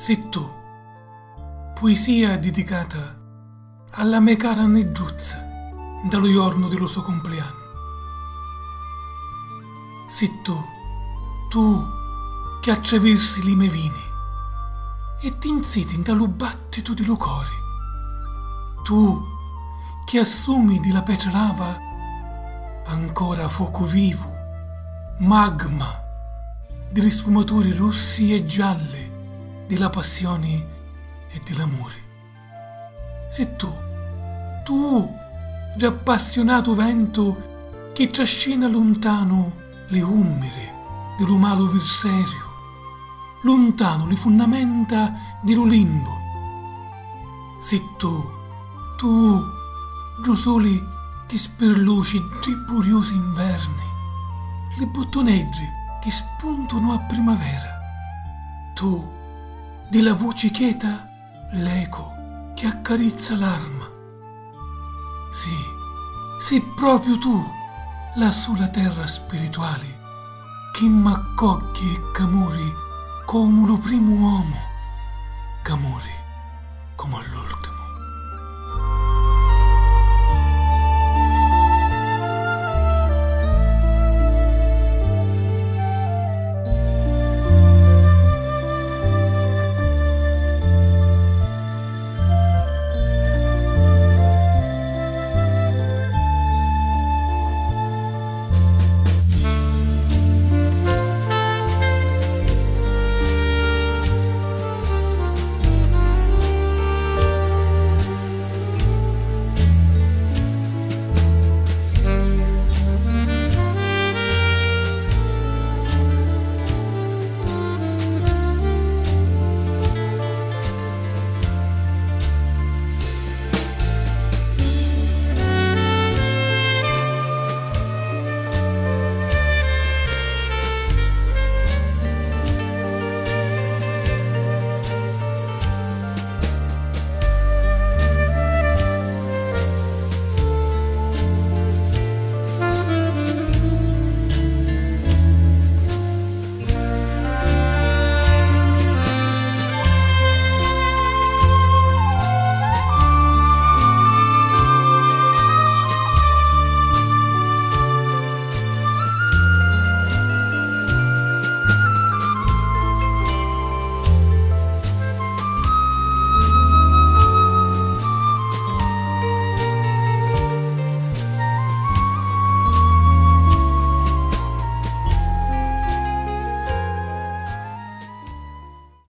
Se tu, poesia dedicata alla mia cara neggiuzza dallo giorno dello suo compleanno. Se tu che attraversi li miei vini e ti insiti dallo battito di lo cuore, tu che assumi di la pece lava ancora fuoco vivo, magma delle sfumature rossi e gialle della passione e dell'amore. Se tu, l'appassionato vento che trascina lontano le ummere dello malo verserio, lontano le fondamenta dell'Olimbo. Se tu, rosoli che sperluci di buriosi inverni, le bottonegge che spuntano a primavera, tu, della voce cheta, l'eco che accarezza l'arma. Sì, proprio tu, la sola terra spirituale, che m'accoglie e c'amori come lo primo uomo, c'amori come a lui.